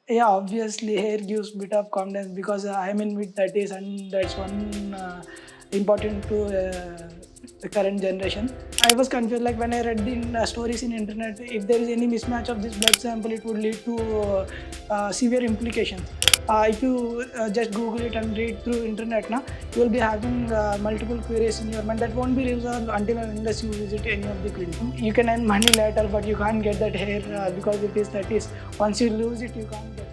Yeah, obviously hair gives bit of confidence because I'm in mid 30s and that's one important to the current generation. I was confused like when I read the stories in internet, if there is any mismatch of this blood sample, it would lead to severe implications. If you just Google it and read through internet, na, you will be having multiple queries in your mind that won't be resolved until and unless you visit any of the clinic. You can earn money later, but you can't get that hair because it is 30s. Once you lose it, you can't get back.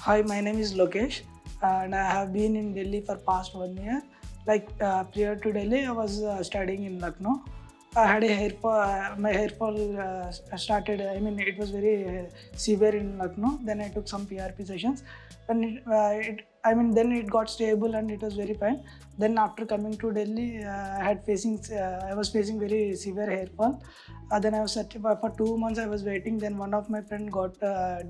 Hi, my name is Lokesh, and I have been in Delhi for past 1 year. Like prior to Delhi, I was studying in Lucknow. I had a hair fall. My hair fall started. I mean, it was very severe in Lucknow. Then I took some PRP sessions, and then it got stable and it was very fine. Then after coming to Delhi, I was facing very severe hair fall. Then I was certified for 2 months. I was waiting. Then one of my friend got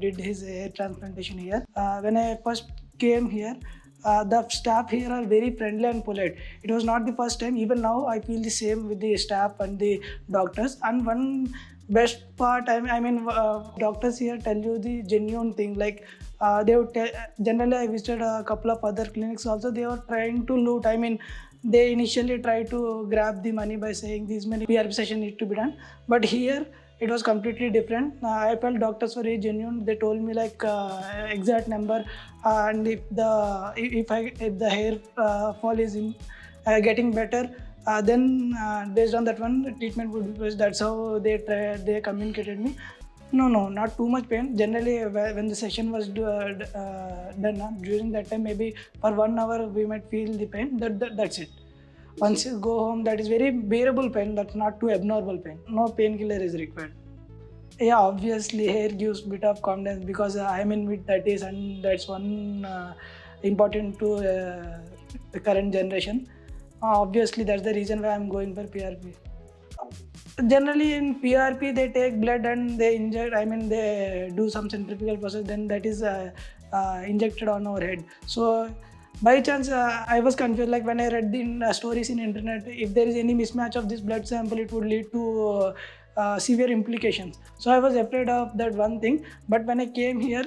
did his hair transplantation here. When I first came here, the staff here are very friendly and polite. It was not the first time. Even now, I feel the same with the staff and the doctors. And one best part, doctors here tell you the genuine thing. Like they would tell. Generally, I visited a couple of other clinics. Also, they were trying to loot. I mean, they initially try to grab the money by saying these many PRP sessions need to be done. But here it was completely different. I felt doctors were very genuine. They told me like exact number, and if the hair fall is getting better, then based on that one treatment would be best. That's how they communicated me. No, no, not too much pain. Generally, when the session was done, during that time, maybe for 1 hour we might feel the pain. That's it. Once you go home, that is very bearable pain. That's not too abnormal pain. No painkiller is required. Yeah, obviously, hair gives bit of confidence because I'm in mid 30s and that's one important to the current generation. Obviously, that's the reason why I'm going for PRP. Generally, in PRP, they take blood and they inject. I mean, they do some centrifugal process. Then that is injected on our head. So, by chance, I was confused. Like when I read the stories in internet, if there is any mismatch of this blood sample, it would lead to severe implications. So I was afraid of that one thing. But when I came here,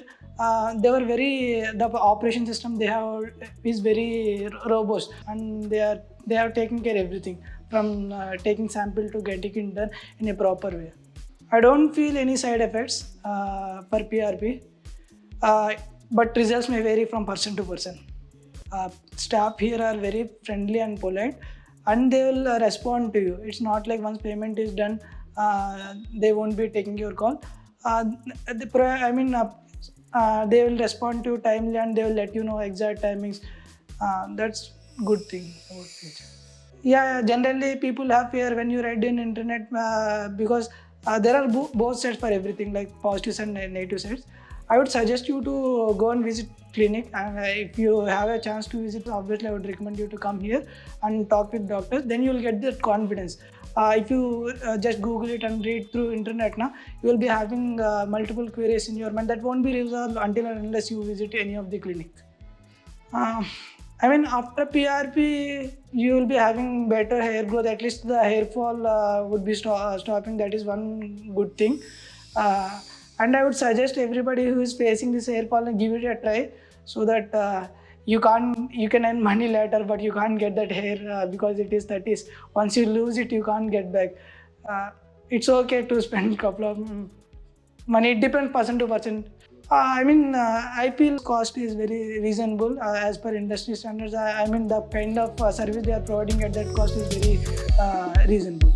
they were very. The operation system they have is very robust, and they have taken care of everything from taking sample to getting it done in a proper way. I don't feel any side effects for PRP, uh, but results may vary from person to person. Staff here are very friendly and polite, and they will respond to you. It's not like once payment is done, they won't be taking your call. Uh, they will respond to you timely and they will let you know exact timings. That's good thing about it. Yeah, generally people have fear when you read in internet because there are both sides for everything, like positives and negative sides. I would suggest you to go and visit clinic, and if you have a chance to visit, obviously I would recommend you to come here and talk with doctors. Then you will get that confidence. If you just Google it and read through internet, now you will be having multiple queries in your mind that won't be resolved until and unless you visit any of the clinic. Um, after PRP, you will be having better hair growth. At least the hair fall would be stopping. That is one good thing. Uh, and I would suggest everybody who is facing this hair fall and give it a try, so that you can earn money later, but you can't get that hair because it is 30s. Once you lose it, you can't get back. Uh, it's okay to spend a couple of money. It depends person to person. I feel cost is very reasonable as per industry standards. The kind of service they are providing at that cost is very reasonable.